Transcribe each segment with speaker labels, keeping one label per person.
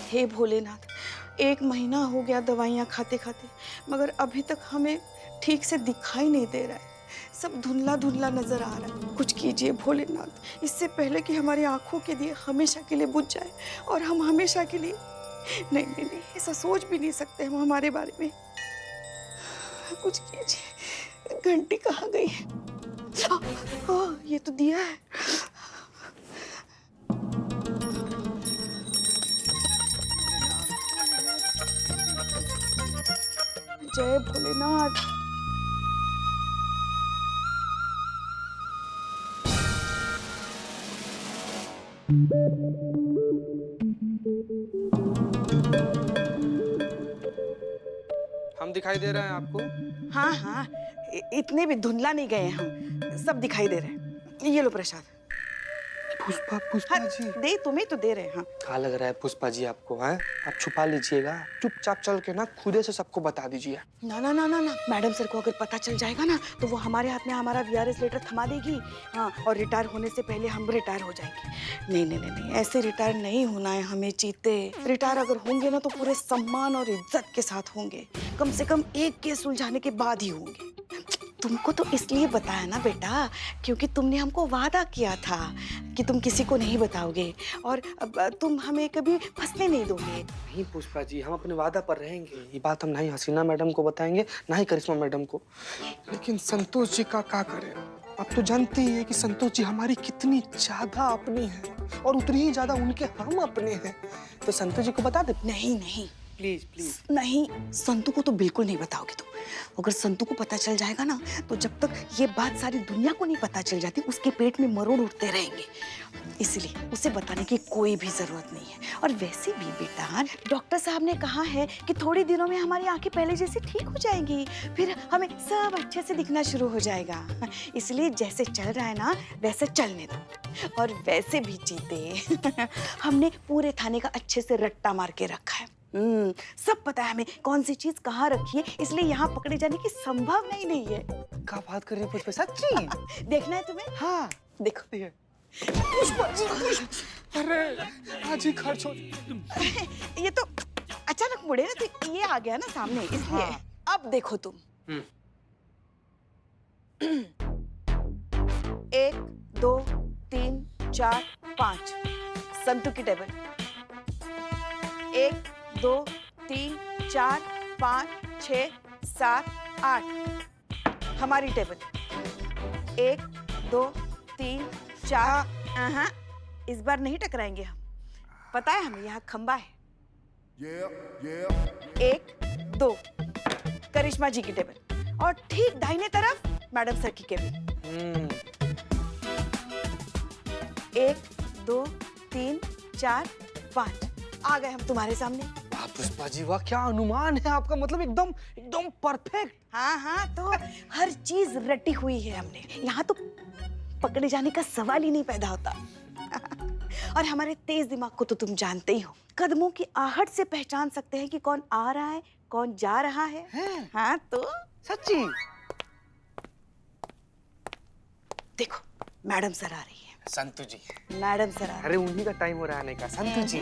Speaker 1: हे भोलेनाथ, 1 महीना हो गया दवाइयाँ खाते खाते, मगर अभी तक हमें ठीक से दिखाई नहीं दे रहा है। सब धुंधला धुंधला नजर आ रहा है। कुछ कीजिए भोलेनाथ, इससे पहले कि हमारी आंखों के दिए हमेशा के लिए बुझ जाए और हम हमेशा के लिए नहीं नहीं नहीं, ऐसा सोच भी नहीं सकते हम हमारे बारे में। कुछ कीजिए। घंटी कहाँ गई है? ये तो दिया है। जय भोलेनाथ।
Speaker 2: हम दिखाई दे रहे हैं आपको?
Speaker 1: हाँ हाँ, इतने भी धुंधला नहीं गए हम, सब दिखाई दे रहे हैं। ये लो प्रसाद।
Speaker 2: पुष्पा, पुष्पा
Speaker 1: हाँ,
Speaker 2: जी
Speaker 1: दे तुम्हें तो दे रहे हैं। हाँ,
Speaker 2: कहाँ लग रहा है पुष्पा जी आपको? हैं, आप छुपा लीजिएगा, चुपचाप चल के ना खुदे से सबको बता दीजिए।
Speaker 1: ना ना ना ना ना, मैडम सर को अगर पता चल जाएगा ना तो वो हमारे हाथ में हमारा वीआरएस लेटर थमा देगी। हाँ, और रिटायर होने से पहले हम रिटायर हो जाएंगे। नहीं नहीं नहीं नहीं, ऐसे रिटायर नहीं होना है हमें चीते। रिटायर अगर होंगे ना तो पूरे सम्मान और इज्जत के साथ होंगे, कम से कम एक केस सुलझाने के बाद ही होंगे। तुमको तो इसलिए बताया ना बेटा, क्योंकि तुमने हमको वादा किया था कि तुम किसी को नहीं बताओगे और तुम हमें कभी फंसने नहीं दोगे।
Speaker 2: नहीं पुष्पा जी, हम अपने वादा पर रहेंगे। ये बात हम ना ही हसीना मैडम को बताएंगे, ना ही करिश्मा मैडम को। लेकिन संतोष जी का क्या करें? आप तो जानते ही है कि संतोष जी हमारी कितनी ज्यादा अपनी है और उतनी ही ज्यादा उनके हम अपने हैं। तो संतोष जी को बता दे।
Speaker 1: नहीं नहीं
Speaker 2: प्लीज प्लीज।
Speaker 1: नहीं, संतू को तो बिल्कुल नहीं बताओगे तुम। अगर संतू को पता चल जाएगा ना तो जब तक ये बात सारी दुनिया को नहीं पता चल जाती उसके पेट में मरोड़ उठते रहेंगे। इसलिए उसे बताने की कोई भी जरूरत नहीं है। और वैसे भी बेटा, डॉक्टर साहब ने कहा है कि थोड़े दिनों में हमारी आंखें पहले जैसी ठीक हो जाएंगी, फिर हमें सब अच्छे से दिखना शुरू हो जाएगा। इसलिए जैसे चल रहा है ना वैसे चलने दो। और वैसे भी जीते हमने पूरे थाने का अच्छे से रट्टा मार के रखा है। सब पता है हमें कौन सी चीज कहाँ रखी है, इसलिए यहाँ पकड़े जाने की संभावना ही नहीं है।
Speaker 2: क्या बात कर रही है पुष्पा? सच्ची?
Speaker 1: देखना है तुम्हें?
Speaker 2: हाँ
Speaker 1: देखो।
Speaker 2: पुष्पा जी, अरे आज ही खर्च हो।
Speaker 1: ये तो अचानक मुड़े ना तो ये आ गया ना सामने, इसलिए।
Speaker 2: हाँ।
Speaker 1: अब देखो तुम। 1 2 3 4 5 संतू की टेबल। 1 2 3 4 5 6 7 8 हमारी टेबल। 1 2 3 4। इस बार नहीं टकराएंगे हम, पता है हमें यहाँ खंबा है। 1 2 करिश्मा जी की टेबल और ठीक दाहिने तरफ मैडम सर की केबिन। 1 2 3 4 5 आ गए हम तुम्हारे सामने।
Speaker 2: वाह पुष्पा जी वाह, क्या अनुमान है आपका, मतलब एकदम एकदम परफेक्ट।
Speaker 1: हाँ हाँ, तो हर चीज रटी हुई है हमने। यहाँ तो पकड़े जाने का सवाल ही नहीं पैदा होता। और हमारे तेज दिमाग को तो तुम जानते ही हो, कदमों की आहट से पहचान सकते हैं कि कौन आ रहा है कौन जा रहा है। हाँ तो
Speaker 2: सच्ची?
Speaker 1: देखो मैडम सर आ रही है।
Speaker 2: संतू जी।
Speaker 1: मैडम सर आ रही है।
Speaker 2: अरे उन्हीं का टाइम हो रहा है आने का। संतू जी।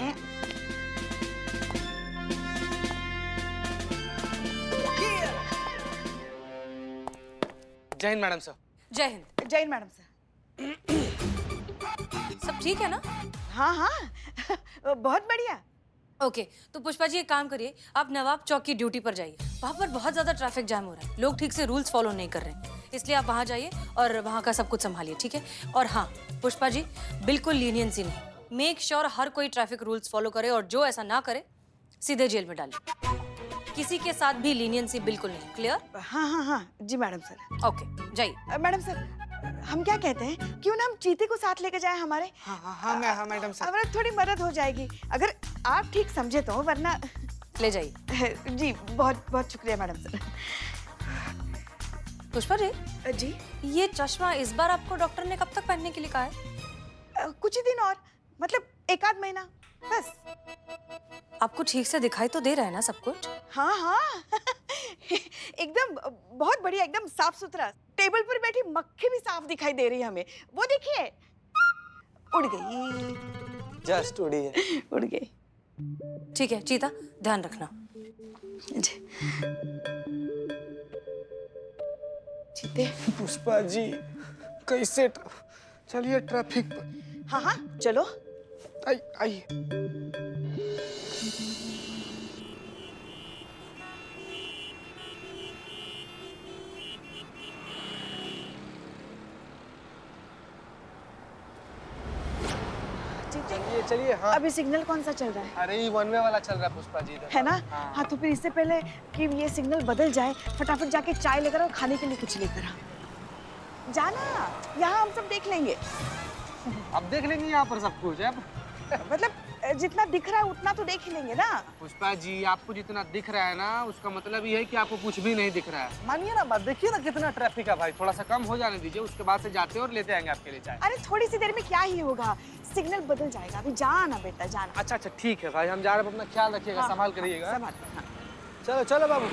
Speaker 2: जय हिंद मैडम सर।
Speaker 3: जय हिंद।
Speaker 1: जय हिंद मैडम सर।
Speaker 3: सब ठीक है ना?
Speaker 1: हाँ हाँ बहुत बढ़िया।
Speaker 3: ओके, तो पुष्पा जी एक काम करिए, आप नवाब चौक की ड्यूटी पर जाइए। वहाँ पर बहुत ज्यादा ट्रैफिक जैम हो रहा है, लोग ठीक से रूल्स फॉलो नहीं कर रहे हैं, इसलिए आप वहाँ जाइए और वहाँ का सब कुछ संभालिए, ठीक है? और हाँ पुष्पा जी, बिल्कुल लीनियंसी नहीं, मेक श्योर हर कोई ट्रैफिक रूल्स फॉलो करे और जो ऐसा ना करे सीधे जेल में डालिए। किसी के साथ भी लीनियंसी बिल्कुल नहीं। क्लियर?
Speaker 1: हाँ हाँ हाँ जी मैडम सर।
Speaker 3: ओके जाइए।
Speaker 1: मैडम सर, हम क्या कहते हैं, क्यों ना हम चीते को साथ लेके जाएं हमारे?
Speaker 2: हाँ मैडम सर।
Speaker 1: हमारा थोड़ी मदद हो जाएगी अगर आप ठीक समझे तो, वरना
Speaker 3: ले जाइए।
Speaker 1: जी बहुत बहुत शुक्रिया मैडम सर।
Speaker 3: पुष्पा जी,
Speaker 1: जी
Speaker 3: ये चश्मा इस बार आपको डॉक्टर ने कब तक पहनने के लिए कहा है?
Speaker 1: कुछ ही दिन और, मतलब 1 आध महीना बस।
Speaker 3: आपको ठीक से दिखाई तो दे रहा है ना सब कुछ?
Speaker 1: हाँ हाँ एकदम बहुत बढ़िया, एकदम साफ सुथरा। टेबल पर बैठी मक्खी भी साफ दिखाई दे रही है हमें। वो देखिए उड़ गई।
Speaker 2: जस्ट उड़ी है।
Speaker 1: उड़ गई।
Speaker 3: ठीक है चीता, ध्यान रखना।
Speaker 1: जी। चीते।
Speaker 2: पुष्पा जी कैसे चलिए ट्रैफिक पर।
Speaker 1: हाँ हाँ चलो।
Speaker 2: आइए। चलिए चलिए। हाँ
Speaker 1: अभी सिग्नल कौन सा चल रहा है?
Speaker 2: अरे ये वन वे वाला चल रहा है पुष्पा जी इधर।
Speaker 1: है ना?
Speaker 2: हाँ।
Speaker 1: हाँ तो फिर इससे पहले कि ये सिग्नल बदल जाए फटाफट जाके चाय लेकर और खाने के लिए कुछ लेकर आ जाना। यहाँ हम सब देख लेंगे।
Speaker 2: अब देख लेंगे यहाँ पर सब कुछ। अब
Speaker 1: मतलब जितना दिख रहा है उतना तो देख ही लेंगे ना।
Speaker 2: पुष्पा जी आपको जितना दिख रहा है ना उसका मतलब ये है कि आपको कुछ भी नहीं दिख रहा है। मानिए ना बात, देखिए ना कितना ट्रैफिक है भाई। थोड़ा सा कम हो जाने दीजिए, उसके बाद से जाते और लेते आएंगे आपके लिए चाय।
Speaker 1: अरे थोड़ी सी देर में क्या ही होगा, सिग्नल बदल जाएगा। अभी जाना बेटा जाना।
Speaker 2: अच्छा अच्छा ठीक है भाई, हम जा रहे हैं। अपना ख्याल रखिएगा।
Speaker 1: हाँ,
Speaker 2: संभाल कर रहिएगा।
Speaker 1: संभाल, हाँ।
Speaker 2: चलो चलो बाबू।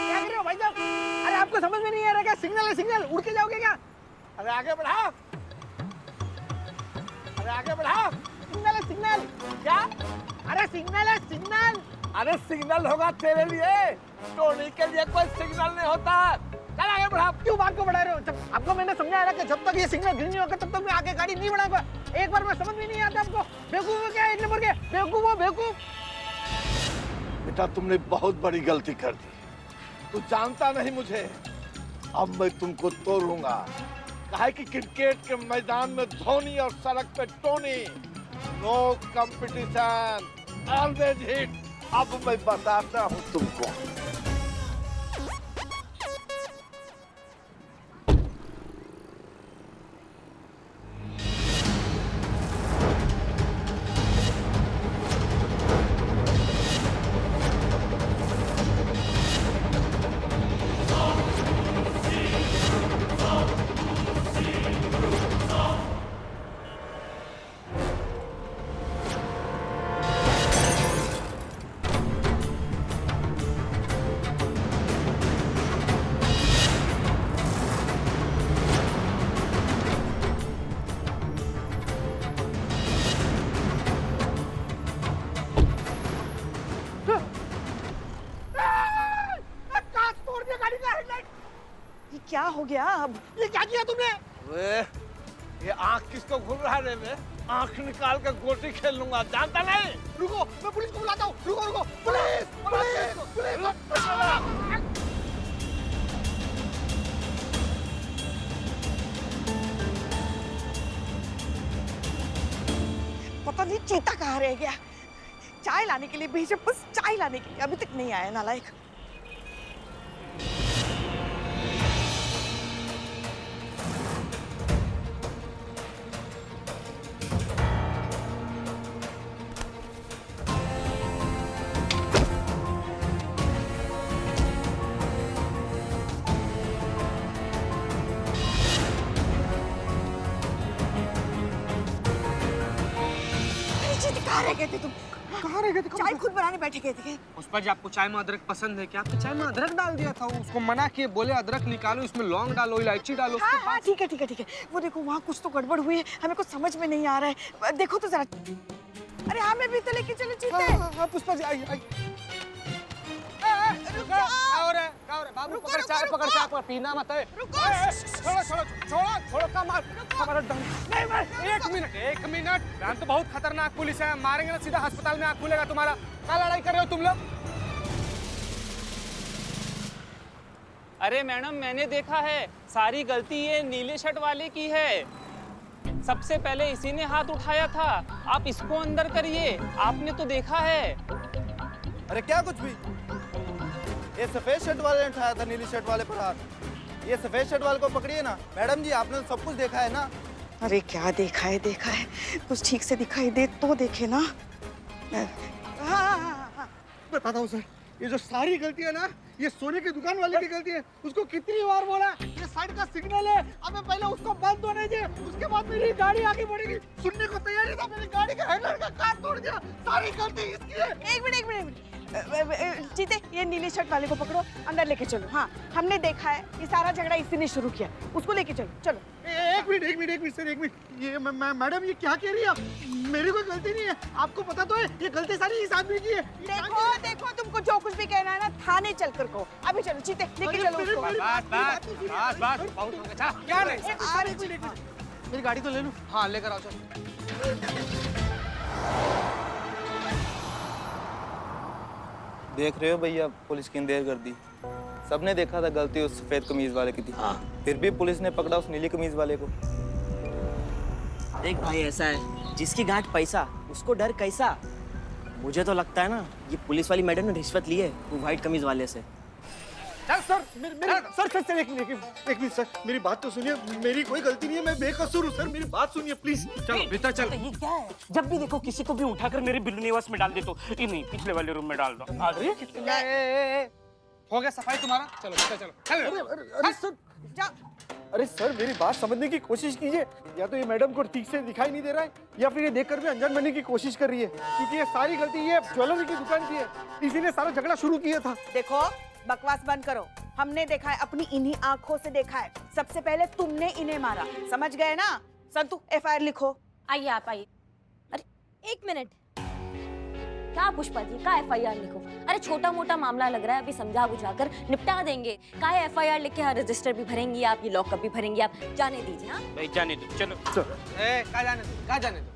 Speaker 4: क्या कर रहे हो भाई साहब? अरे आपको समझ में नहीं आ रहा क्या? सिग्नल है सिग्नल, उड़ के जाओगे क्या? अरे आगे बढ़ाओ, अरे आगे बढ़ाओ। सिग्नल है सिग्नल। क्या? अरे सिग्नल है सिग्नल। अरे सिग्नल होगा तेरे लिए, टोनी के लिए कोई सिग्नल नहीं होता। चल आगे बढ़ाओ। क्यों बात को बढ़ा रहे हो? जब आपको मैंने समझाया ना कि जब तक ये सिग्नल ग्रीन नहीं होगा तब तक मैं आगे गाड़ी नहीं बढ़ाऊंगा। एक बार में समझ में नहीं आता आपको? बेवकूफ हो क्या? एक नंबर के बेवकूफ हो बेवकूफ।
Speaker 5: बेटा तुमने बहुत बड़ी गलती कर दी। तू जानता नहीं मुझे, अब मैं तुमको तोड़ूंगा। काहे कि क्रिकेट के मैदान में धोनी और सड़क पे Tony. No competition, always hit. अब मैं बताता हूँ तुमको।
Speaker 4: कांच तोड़ दिया गाड़ी का हेडलाइट।
Speaker 1: ये क्या हो गया अब?
Speaker 4: ये क्या किया तुमने?
Speaker 5: ये आंख किसको घूम रहा है रे? आंख निकाल कर गोटी खेल लूंगा, जानता नहीं?
Speaker 4: रुको, मैं पुलिस को बुलाता हूँ। रुको रुको, पुलिस पुलिस पुलिस।
Speaker 1: पता नहीं चीता कहाँ रह गया। चाय लाने के लिए भेजे, बस चाय लाने के लिए, अभी तक नहीं आया नालायक। कहाँ रह गए थे तुम?
Speaker 2: कहाँ रह गए थे?
Speaker 1: चाय खुद बनाने बैठे गए थे।
Speaker 2: पुष्पा जी आपको चाय में अदरक पसंद है क्या? आपने चाय में अदरक डाल दिया था। उसको मना किए, बोले अदरक निकालो, इसमें लौंग डालो, इलायची डालो।
Speaker 1: हाँ हाँ ठीक है ठीक है ठीक है। वो देखो वहाँ कुछ तो गड़बड़ हुई है, हमें कुछ समझ में नहीं आ रहा है। देखो तो जरा। अरे हाँ मैं भी तो लेके चलो चीते।
Speaker 2: हाँ पुष्पा जी आइए आइए। बाबू पकड़ चाय, पकड़ चाय, पकड़, पीना मत है। छोड़ो छोड़ो छोड़ो छोड़ो का मार। हमारा नहीं, एक मिनट। यहाँ तो बहुत खतरनाक पुलिस है, मारेंगे ना सीधा अस्पताल में आँख खुलेगा तुम्हारा। क्या लड़ाई कर रहे हो तुम लोग?
Speaker 6: अरे मैडम मैंने देखा है, सारी गलती ये नीले शर्ट वाले की है। सबसे पहले इसी ने हाथ उठाया था। आप इसको अंदर करिए, आपने तो देखा है।
Speaker 7: अरे क्या कुछ भी? ये सफेद शर्ट वाले ने उठाया था नीली शर्ट वाले पर हाथ। ये सफेद शर्ट वाले को पकड़िए ना। मैडम जी आपने तो सब कुछ देखा है ना?
Speaker 1: अरे क्या देखा है कुछ ठीक से दिखाई दे तो देखे ना। हाँ।
Speaker 4: बताता हूँ सर, ये जो सारी गलती है ना, ये सोने की दुकान वाले की गलती है। उसको कितनी बार बोला ये साइड का सिग्नल है, अबे पहले उसको बंद होने दे, उसके बाद मेरी गाड़ी आगे बढ़ेगी। सुनने को तैयार नहीं था, मेरी गाड़ी का हैंडल का काट तोड़ दिया। सारी गलती इसकी है।
Speaker 1: एक मिनट जीते, ये नीली शर्ट वाले को पकड़ो, अंदर लेके चलो। हाँ, हमने देखा है ये सारा झगड़ा इसी ने शुरू किया, उसको लेके चलो। चलो
Speaker 4: एक मिनट सर, एक मिनट। ये मैडम ये क्या कह रही है आप? मेरी कोई गलती नहीं है, आपको पता तो है ये गलती सारी इस आदमी की है।
Speaker 1: देखो तुमको जो कुछ भी कहना है ना थाने चल कर को। अभी चलो जीते, लेके चलो उसको।
Speaker 6: बहुत हो गया।
Speaker 4: क्या नहीं? मेरी गाड़ी तो ले लो। हाँ लेकर आओ चलो।
Speaker 7: देख रहे हो भैया, पुलिस की देर कर दी। सबने देखा था गलती उस सफेद कमीज वाले की थी। फिर भी पुलिस ने पकड़ा उस नीली कमीज वाले को।
Speaker 8: देख भाई, ऐसा है जिसकी गांठ पैसा उसको डर कैसा। मुझे तो लगता है ना ये पुलिस वाली मैडम ने रिश्वत ली है वो व्हाइट कमीज वाले से।
Speaker 4: सर एक मिनट सर, मेरी बात तो सुनिए। मेरी कोई गलती नहीं है, मैं बेकसूर हूँ सर, मेरी बात सुनिए प्लीज। चलो भीतर चल।
Speaker 6: ये क्या है? जब भी देखो किसी को भी उठाकर मेरे बिल्लू निवास में डाल दे तो ये नहीं, पिछले वाले रूम में डाल दो। अरे
Speaker 2: हो गया सफाई तुम्हारा? चलो बेटा चलो।
Speaker 4: अरे सर, अरे सर मेरी बात समझने की कोशिश कीजिए। या तो ये मैडम को ठीक से दिखाई नहीं दे रहा है, या फिर ये देखकर भी अनजान बनने की कोशिश कर रही है, क्योंकि ये सारी गलती ये ज्वेलरी की दुकान की है। इसी ने सारा झगड़ा शुरू किया था।
Speaker 1: देखो बकवास बंद करो, हमने देखा है, अपनी इन्हीं आंखों से देखा है। सबसे पहले तुमने इन्हें मारा, समझ गए ना? संतु एफआईआर लिखो।
Speaker 9: आइए आप आइए। अरे एक मिनट, क्या पुष्पा जी का एफआईआर लिखो? अरे छोटा मोटा मामला लग रहा है, अभी समझा बुझाकर निपटा देंगे। का एफआईआर लिख के हाँ रजिस्टर भी भरेंगी आप, ये लॉकअप भी भरेंगी आप, जाने दीजिए। हाँ
Speaker 6: भाई जाने दो, चलो।
Speaker 2: कहाँ जाने दो?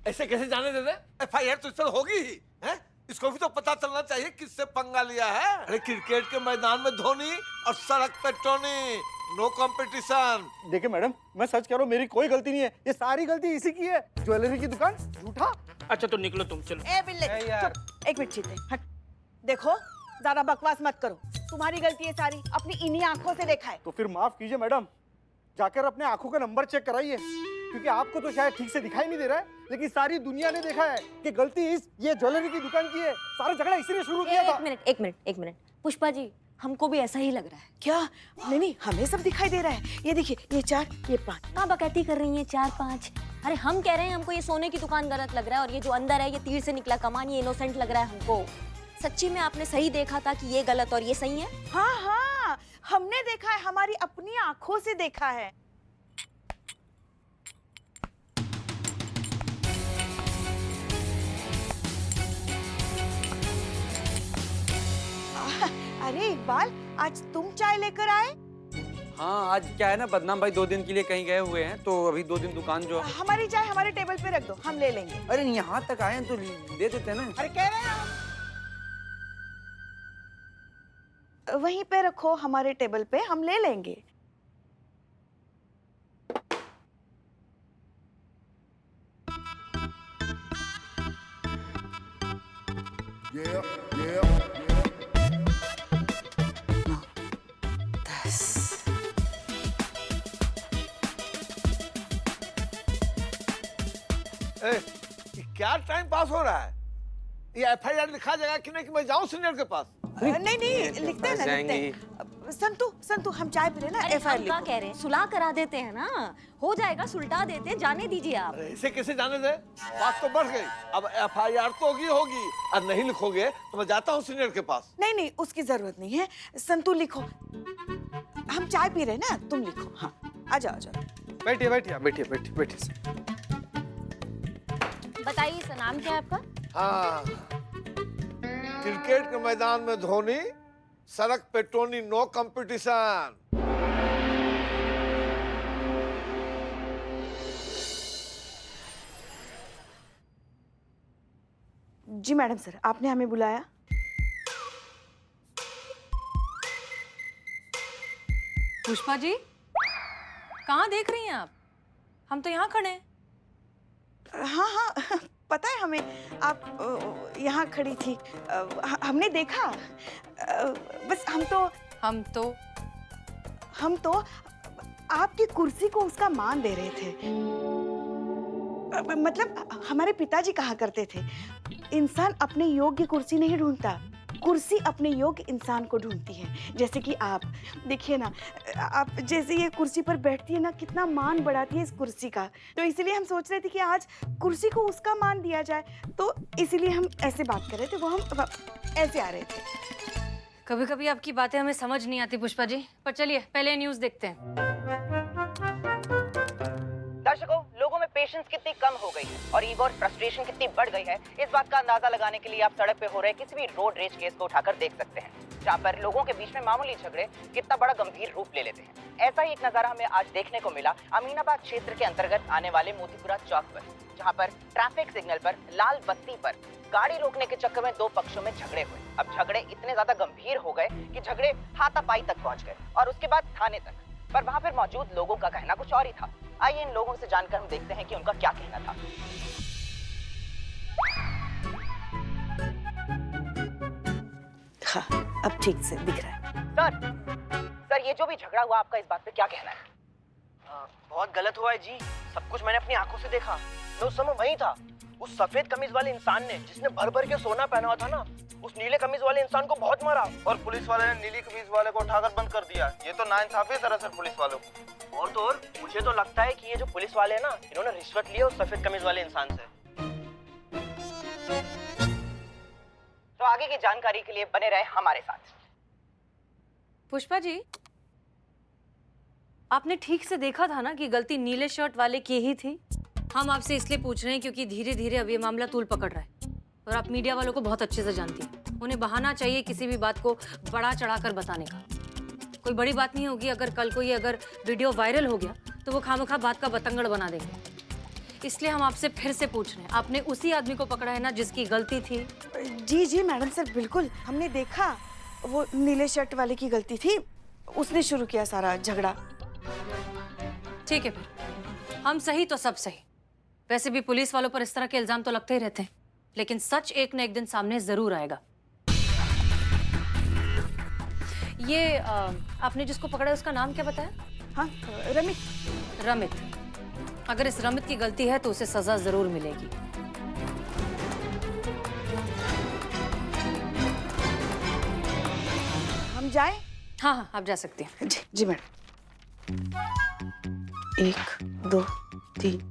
Speaker 5: ऐसे कैसे जाने दे रहे? एफआईआर तो इस पर होगी ही, हैं? इसको भी तो पता चलना चाहिए किससे पंगा लिया है। अरे क्रिकेट के मैदान में धोनी और सड़क पे टोनी, नो कंपटीशन।
Speaker 4: देखिए मैडम, मैं सच कह रहा हूँ, मेरी कोई गलती नहीं है, ये सारी गलती इसी की है। ज्वेलरी की दुकान झूठा।
Speaker 6: अच्छा तो निकलो तुम, चलो।
Speaker 1: ए बिल्ले, चुप, एक मिनट जीते, हट। देखो ज्यादा बकवास मत करो, तुम्हारी गलती है सारी, अपनी इन्हीं आंखों से देखा है।
Speaker 4: तो फिर माफ कीजिए मैडम, जाकर अपने आंखों का नंबर चेक कराइए, क्योंकि आपको तो शायद ठीक से दिखाई नहीं दे रहा है, लेकिन सारी दुनिया ने देखा है कि गलती ये ज्वेलरी की दुकान की है। सारा झगड़ा इसी ने शुरू किया था।
Speaker 9: एक मिनट पुष्पा जी, हमको भी ऐसा ही लग रहा है।
Speaker 1: क्या? नहीं, हमें सब दिखाई दे रहा है। ये देखिए, ये 4, ये 5।
Speaker 9: कहाँ बकैती कर रही हैं 4 5? अरे हम कह रहे हैं हमको ये सोने की दुकान गलत लग रहा है, और ये जो अंदर है ये तीर से निकला कमान, ये इनोसेंट लग रहा है हमको। सच्ची में आपने सही देखा था कि ये गलत और ये सही है?
Speaker 1: हाँ, हमने देखा है, हमारी अपनी आंखों से देखा है। अरे इकबाल, आज तुम चाय लेकर आए?
Speaker 10: हाँ, आज क्या है ना, बदनाम भाई 2 दिन के लिए कहीं गए हुए हैं, तो अभी 2 दिन दुकान जो।
Speaker 1: हमारी चाय हमारे टेबल पे रख दो, हम ले लेंगे।
Speaker 10: अरे यहाँ तक आए हैं तो दे देते हैं ना।
Speaker 1: अरे कह रहे हैं हम। वहीं पे रखो, हमारे टेबल पे, हम ले लेंगे।
Speaker 5: ये क्या टाइम पास हो रहा है? ये एफआईआर लिखा जाएगा कि नहीं कि मैं जाऊं सीनियर के पास?
Speaker 1: नहीं, लिखते हैं ना, लिखते हैं। संतु हम चाय पी लेना,
Speaker 9: अरे
Speaker 1: एफआईआर
Speaker 9: हम क्या
Speaker 1: लिखो।
Speaker 9: कह रहे हैं, सुलह करा देते हैं ना, हो जाएगा, सुलटा देते हैं, जाने दीजिए आप।
Speaker 5: अरे इसे कैसे जाने दे? बात तो बढ़ गई, अब एफआईआर तो होगी। और नहीं लिखोगे तो मैं जाता हूँ सीनियर के पास।
Speaker 1: नहीं, उसकी जरूरत नहीं है। संतु लिखो, हम चाय पी रहे हैं ना, तुम लिखो। हाँ, आ जाओ।
Speaker 2: बैठिए।
Speaker 9: बताइए सर, नाम क्या है आपका?
Speaker 5: हाँ, क्रिकेट के मैदान में धोनी, सड़क पे टोनी, नो कंपटीशन।
Speaker 1: जी मैडम सर, आपने हमें बुलाया?
Speaker 3: पुष्पा जी, कहाँ देख रही हैं आप? हम तो यहाँ खड़े हैं।
Speaker 1: हाँ, पता है हमें, आप यहाँ खड़ी थी। हमने देखा। बस हम तो आपकी कुर्सी को उसका मान दे रहे थे। मतलब हमारे पिताजी कहा करते थे, इंसान अपने योग्य कुर्सी नहीं ढूंढता, कुर्सी अपने योग्य इंसान को ढूंढती है, जैसे कि आप देखिए ना, आप जैसे ये कुर्सी पर बैठती है ना, कितना मान बढ़ाती है इस कुर्सी का। तो इसीलिए हम सोच रहे थे कि आज कुर्सी को उसका मान दिया जाए, तो इसीलिए हम ऐसे बात कर रहे थे, वो हम ऐसे आ रहे थे।
Speaker 3: कभी कभी आपकी बातें हमें समझ नहीं आती पुष्पा जी, पर चलिए पहले न्यूज़ देखते हैं।
Speaker 11: दर्शकों, लोगों में पेशेंस कितनी कम हो गई है और ईगो और फ्रस्ट्रेशन कितनी बढ़ गई है, इस बात का अंदाजा लगाने के लिए आप सड़क पे हो रहे किसी भी रोड रेज केस को उठाकर देख सकते हैं, जहाँ पर लोगों के बीच में मामूली झगड़े कितना बड़ा गंभीर रूप ले लेते हैं। ऐसा ही एक नजारा हमें आज देखने को मिला अमीनाबाद क्षेत्र के अंतर्गत आने वाले मोतीपुरा चौक पर, जहाँ पर ट्रैफिक सिग्नल पर लाल बत्ती पर गाड़ी रोकने के चक्कर में दो पक्षों में झगड़े हुए। अब झगड़े इतने ज्यादा गंभीर हो गए कि झगड़े हाथापाई तक पहुंच गए और उसके बाद थाने तक, पर वहां पर मौजूद लोगों का कहना कुछ और ही था। आइए इन लोगों से जानकर हम देखते हैं कि उनका क्या कहना था।
Speaker 1: हाँ, अब ठीक से दिख रहा है।
Speaker 11: सर ये जो भी झगड़ा हुआ, आपका इस बात पे क्या कहना है?
Speaker 8: बहुत गलत हुआ है जी, सब कुछ मैंने अपनी आंखों से देखा। मैं उस समय वहीं था। उस सफेद कमीज वाले इंसान ने, जिसने भर भर के सोना पहना हुआ था ना, उस नीले कमीज वाले इंसान को बहुत मारा
Speaker 7: और पुलिस वाले ने नीली कमीज वाले को उठाकर बंद कर दिया। ये तो नाइंसाफी है दरअसल पुलिस वालों को।
Speaker 8: और तो और मुझे तो लगता है कि ये जो पुलिस वाले हैं ना, इन्होंने रिश्वत ली है उस सफेद कमीज वाले इंसान से।
Speaker 11: तो आगे की जानकारी के लिए बने रहे हमारे साथ।
Speaker 3: पुष्पा जी, आपने ठीक से देखा था ना कि गलती नीले शर्ट वाले की ही थी? हम आपसे इसलिए पूछ रहे हैं क्योंकि धीरे धीरे अब ये मामला तूल पकड़ रहा है और आप मीडिया वालों को बहुत अच्छे से जानती हैं। उन्हें बहाना चाहिए किसी भी बात को बढ़ा चढ़ाकर बताने का। कोई बड़ी बात नहीं होगी, अगर कल को ये अगर वीडियो वायरल हो गया तो वो खामखा बात का बतंगड़ बना देंगे। इसलिए हम आपसे फिर से पूछ रहे हैं, आपने उसी आदमी को पकड़ा है ना जिसकी गलती थी?
Speaker 1: जी जी मैडम सर, बिल्कुल हमने देखा, वो नीले शर्ट वाले की गलती थी, उसने शुरू किया सारा झगड़ा।
Speaker 3: ठीक है, फिर हम सही तो सब सही। वैसे भी पुलिस वालों पर इस तरह के इल्जाम तो लगते ही रहते हैं, लेकिन सच एक न एक दिन सामने जरूर आएगा। ये आपने जिसको पकड़ा है उसका नाम क्या बताया?
Speaker 1: हाँ, रमित।
Speaker 3: रमित। अगर इस रमित की गलती है तो उसे सजा जरूर मिलेगी।
Speaker 1: हम जाएं?
Speaker 3: हाँ हाँ, आप जा सकते हैं।
Speaker 1: जी जी मैडम। 1 2 3।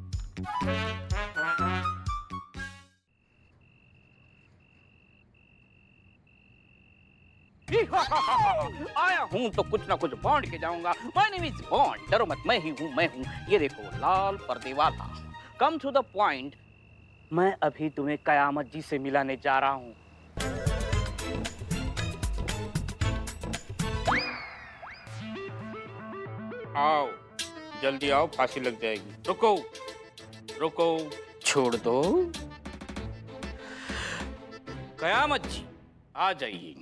Speaker 12: आया हूँ तो कुछ ना कुछ बांट के जाऊंगा। माय नेम इज बॉन्ड, डरो मत, मैं ही हूँ, मैं हूँ। ये देखो, लाल पर्दे वाला। Come to the point. मैं अभी तुम्हें कयामत जी से मिलाने जा रहा हूँ। आओ, जल्दी आओ, फांसी लग जाएगी। रुको रुको, छोड़ दो। कयामत जी आ जाइए।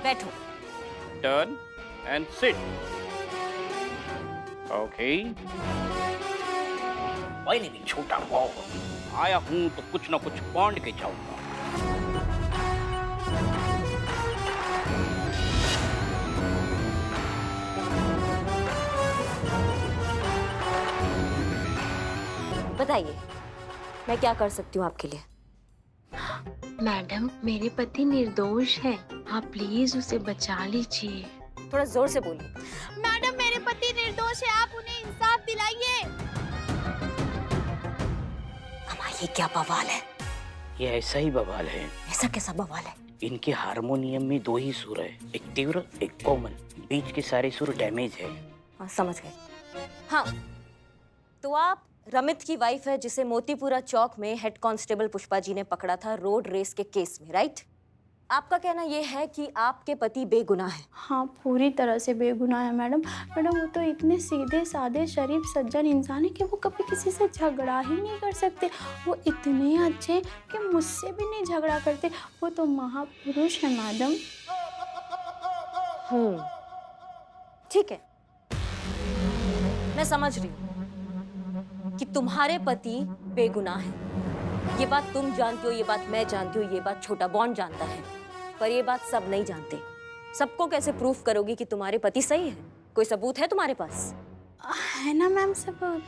Speaker 3: बैठो।
Speaker 12: Turn and sit. ओके। मैं नहीं छोटा हुआ, आया हूं तो कुछ ना कुछ बांट के जाऊंगा।
Speaker 9: बताइए, मैं क्या कर सकती हूँ आपके लिए?
Speaker 13: मैडम, मेरे पति निर्दोष है, आप प्लीज उसे बचा लीजिए।
Speaker 9: थोड़ा जोर से बोलिए।
Speaker 13: मैडम, मेरे पति निर्दोष है, आप उन्हें इंसाफ दिलाइए।
Speaker 9: अम्मा, ये क्या बवाल है?
Speaker 12: ये ऐसा ही बवाल है।
Speaker 9: ऐसा कैसा बवाल है?
Speaker 12: इनके हारमोनियम में 2 ही सुर है, एक तीव्र एक कोमल। बीच के सारे सुर डैमेज है।
Speaker 9: हाँ, समझ गए। हाँ, तो आप रमित की वाइफ है जिसे मोतीपुरा चौक में हेड कांस्टेबल पुष्पा जी ने पकड़ा था रोड रेस के केस में, राइट? आपका कहना यह है कि आपके पति बेगुनाह है?
Speaker 13: हाँ, पूरी तरह से बेगुनाह है मैडम। मैडम, वो तो इतने सीधे साधे शरीफ सज्जन इंसान है कि वो कभी किसी से झगड़ा ही नहीं कर सकते। वो इतने अच्छे कि मुझसे भी नहीं झगड़ा करते। वो तो महापुरुष है मैडम।
Speaker 9: ठीक है, मैं समझ रही हूँ कि तुम्हारे पति बेगुनाह है। ये बात तुम जानती हो, ये बात मैं जानती हूँ, ये बात छोटा बॉन्ड जानता है, पर ये बात सब नहीं जानते। सबको कैसे प्रूफ करोगी कि तुम्हारे पति सही है? कोई सबूत है तुम्हारे पास?
Speaker 13: है ना मैम सबूत?